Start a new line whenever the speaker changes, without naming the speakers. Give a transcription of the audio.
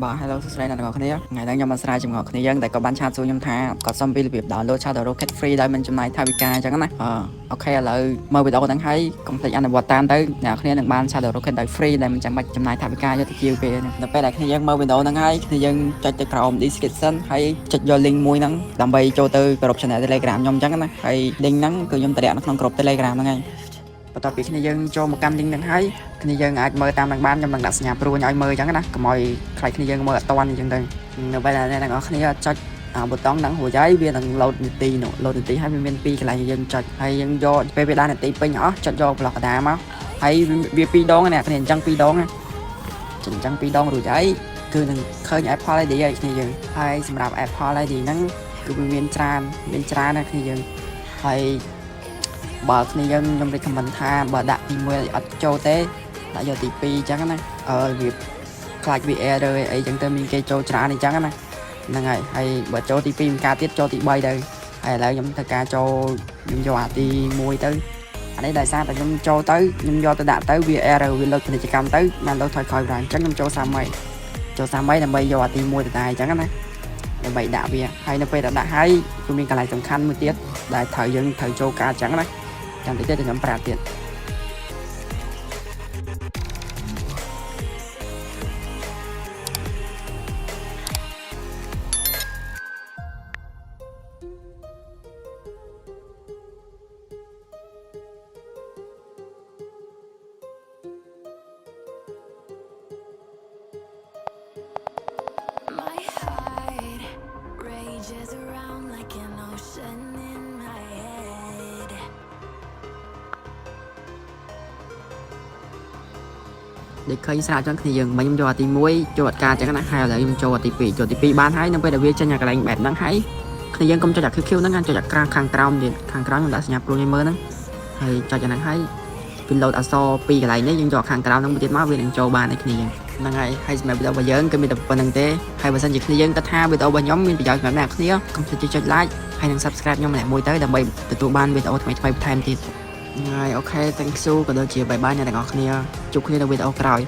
Bà hello សួស្តីអ្នកទាំងអស់គ្នាថ្ងៃនេះខ្ញុំមកស្រាវជ្រាវជាមួយគ្នាយើងតែក៏បានឆាតសួរខ្ញុំថាគាត់សុំពីរបៀប download Shadow Rocket free ដោយមិនចំណាយថវិកាអញ្ចឹងណាអូខេឥឡូវមើលវីដេអូហ្នឹងហើយកុំភ្លេចអនុវត្តតាមទៅអ្នកគ្នានឹងបាន Shadow Rocket ដោយ free ដែលមិនចាំបាច់ចំណាយថវិកាយកទៅជាវពេលនៅពេលដែលគ្នាយើងមើលវីដេអូហ្នឹងហើយគ្នាយើងចុចទៅក្រោម description ហើយចុចយក link មួយហ្នឹងដើម្បីចូលទៅក្រុម channel Telegram ខ្ញុំអញ្ចឹងណាហើយ link ហ្នឹងគឺខ្ញុំតម្រាក់នៅក្នុងក្រុម Telegram ហ្នឹងហើយបន្ទាប់ពីគ្នាយើងចូលមកកាន់ link ហ្នឹងហើយគ្នាយើងអាចមើលតាមនឹងបានខ្ញុំនឹងដាក់សញ្ញាព្រួយឲ្យមើលអញ្ចឹងណាកុំឲ្យខ្លាចគ្នាយើងមើលអត់តាន់អញ្ចឹងទៅនៅពេលដែលអ្នកទាំងអស់គ្នាចុចប៊ូតុងហ្នឹងរួចហើយវានឹង load នាទីនោះ load នាទីហើយវាមាន2កន្លែងយើងចុចហើយយើងយកពេលវាដល់នាទីពេញអស់ចុចយក block កដាមកហើយវា2ដងអ្នកគ្នាអញ្ចឹង2ដងណាចុចអញ្ចឹង2ដងរួចហើយគឺនឹងឃើញ Apple ID ហើយគ្នាយើងហើយសម្រាប់ Apple ID ហ្នឹងគឺវាមានច្រើនណាគ្នាយើងហើយបើគ្នាយើងខ្ញុំ recommend ថាបើដាក់ទី1អត់ចូលទេដាក់យកទី2អញ្ចឹងណាវាខ្លាច VR ឬអីចឹងទៅមានគេចូលច្រើនអញ្ចឹងណាហ្នឹងហើយបើចូលទី2មិនការទៀតចូលទី3ទៅហើយឥឡូវខ្ញុំធ្វើការចូលខ្ញុំយកអាទី1ទៅអានេះដោយសារតែខ្ញុំចូលទៅខ្ញុំយកទៅដាក់ទៅ VR វាលើកពាណិជ្ជកម្មទៅបានលើកថយក្រោយបានអញ្ចឹងខ្ញុំចូល30ដើម្បីយកអាទី1ទៅតែអញ្ចឹងណាដើម្បីដាក់វាហើយនៅពេលដាក់ហើយគឺមានកន្លែងសំខាន់មួយទៀតដែលយើងត្រូវចូលការអញ្ចឹងណាចាំតិចទៀតខ្ញុំប្រាប់ទៀត
My heart rages around like an ocean in my head.
ដូចឃើញស្រាវចឹងគ្នាយើងមិនខ្ញុំយកអាទី1ចូលអត់ការចឹងណាហើយឥឡូវខ្ញុំចូលអាទី2ចូលទី2បានហើយនៅពេលដែលវាចេញអាកន្លែងបែបហ្នឹងហើយគ្នាយើងកុំចុចអា QQ ហ្នឹងចុចអាខាងក្រោមទៀតខាងក្រោមខ្ញុំដាក់សញ្ញាព្រួយឲ្យមើលហ្នឹងហើយចុចអាហ្នឹងហើយវា load អក្សរ2កន្លែងនេះយើងយកខាងក្រោមហ្នឹងមួយទៀតមកវានឹងចូលបានឲ្យគ្នាយើងហ្នឹងហើយសម្រាប់វីដេអូរបស់យើងគឺមានតែប៉ុណ្្នឹងទេហើយបើសិនជាគ្នាយើងគិតថាវីដេអូរបស់ខ្ញុំមានប្រយោជន៍សម្រាប់អ្នកគ្នាកុំភ្លេចចុច like ហើយនិង subscribe ខ្ញុំម្នាក់មួយទៅដើម្បីទទួលបានវីដេអូថ្មីៗបន្ថែមទៀតហើយអូខេ thank you ក៏ដូចជាបាយបាយអ្នកទាំងអស់គ្នាជួបគ្នានៅវីដេអូក្រោយ